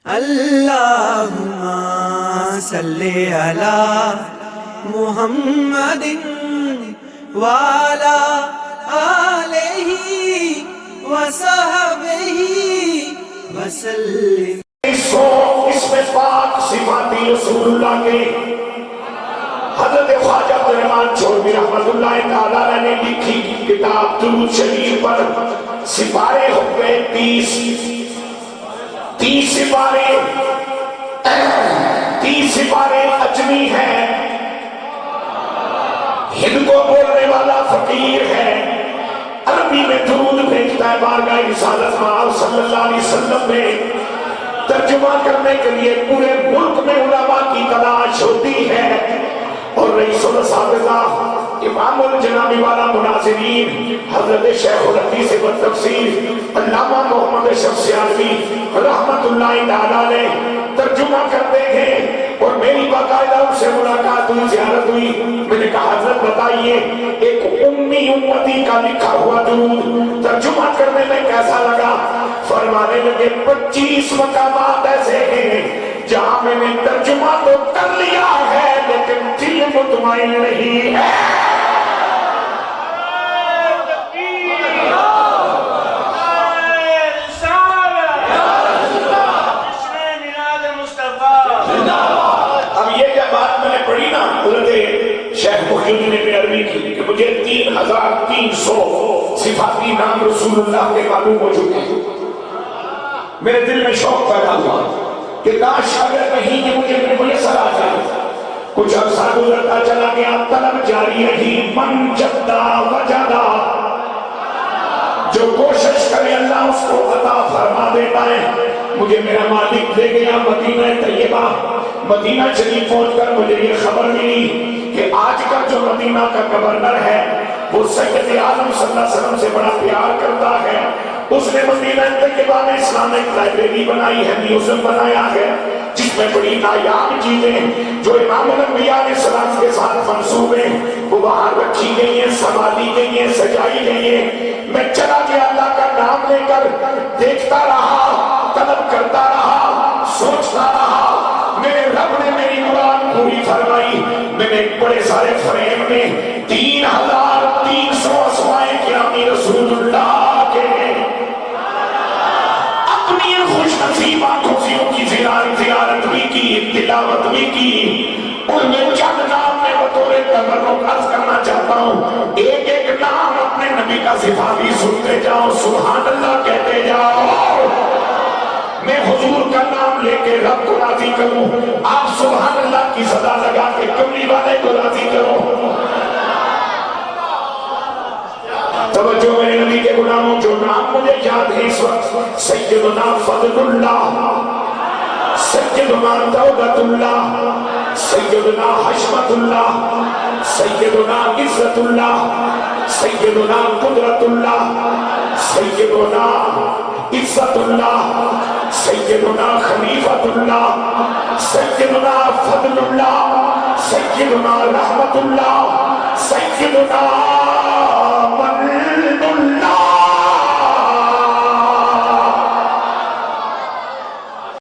اللہم صلی علی محمد وعلی آلہ وصحبہ وسلم۔ اس میں پاک صفاتی رسول اللہ کے حضرت خواجہ عبدالرحمن چودھری رحمت اللہ تعالیٰ نے لکھی کتاب درود شریف پر سپارے ہو گئے 30 سپارے اجمی ہیں، ہند کو بولنے والا فقیر ہے، عربی میں درود بھیجتا ہے بارگاہ رسالت مآب صلی اللہ علیہ وسلم میں ترجمہ کرنے کے لیے پورے ملک میں علماء کی تلاش ہوتی ہے، اور رئیس الاساتذہ امام الجنابی والا مناظرین حضرت شیخ الحدیث والتفسیر علامہ محمد اشرف سیالوی رحمت اللہ تعالیٰ نے ترجمہ کرتے ہیں، اور میری باقاعدہ ان سے ملاقات ہوئی، زیارت ہوئی۔ میں نے کہا حضرت بتائیے ایک امی امتی کا لکھا ہوا درود ترجمہ کرنے میں کیسا لگا؟ فرمانے لگے 25 مقامات ایسے ہیں جہاں میں نے ترجمہ تو کر لیا ہے لیکن دل مطمئن نہیں ہے۔ اب یہ جب بات میں نے پڑھی نا حضرت شیخ محیدین نے عربی کی کہ مجھے 3300 صفاتی نام رسول اللہ کے معلوم ہو چکے ہیں، میرے دل میں شوق پیدا ہوا کہ کاش اگر کہیں کہ مجھے میسر آ جائے۔ کچھ عرصہ گزرتا چلا گیا، طلب جاری رہی، من جدہ وجدہ، جو کوشش کرے اللہ اس کو عطا فرما دیتا ہے۔ مجھے میرا مالک لے گیا مدینہ طیبہ، مدینہ شریف پہنچ کر مجھے یہ خبر ملی کہ آج کا جو مدینہ کا گورنر ہے وہ سید عالم صلی اللہ علیہ وسلم سے بڑا پیار کرتا ہے، اس نے مدینہ طیبہ میں اسلامک لائبریری بنائی ہے، میوزیم بنایا ہے جس میں بڑی نایاب چیزیں جو امام الانبیاء علیہ السلام کے ساتھ منسوب ہیں وہ وہاں رکھی گئی ہیں، سنبھالی گئی ہیں، سجائی گئی ہیں۔ میں چلا گیا اللہ کا نام لے کر، دیکھتا رہا، طلب کرتا رہا، سوچتا رہا۔ میرے رب نے میری مراد پوری فرمائی۔ میں نے بڑے سارے فریم میں 3300 اسمائے کرامی رسول اللہ کے اپنی خوش نصیب آنکھوں سے ان کی زیارت بھی کی، تلاوت بھی کی۔ ان میں چند نام میں بطور تبرک عرض کرنا چاہتا ہوں، ایک ایک نام اپنے نبی کا صفاتی سنتے جاؤ، سبحان اللہ کہتے جاؤ۔ میں حضور کا نام لے کے رب کو راضی کروں، آپ سبحان اللہ کی صدا لگا کے کملی والے کو راضی کرو۔ توجہ میرے نبی کے غلاموں، جو نام مجھے یاد ہے اس وقت: سیدنا فضل اللہ، سیدنا دولت اللہ، سیدنا حشمت اللہ، سیدنا عزت اللہ، سیدنا قدرت اللہ، سیدنا عزت اللہ، سیدنا خلیفت اللہ، سیدنا فضل اللہ، سیدنا رحمت اللہ، سیدنا من اللہ۔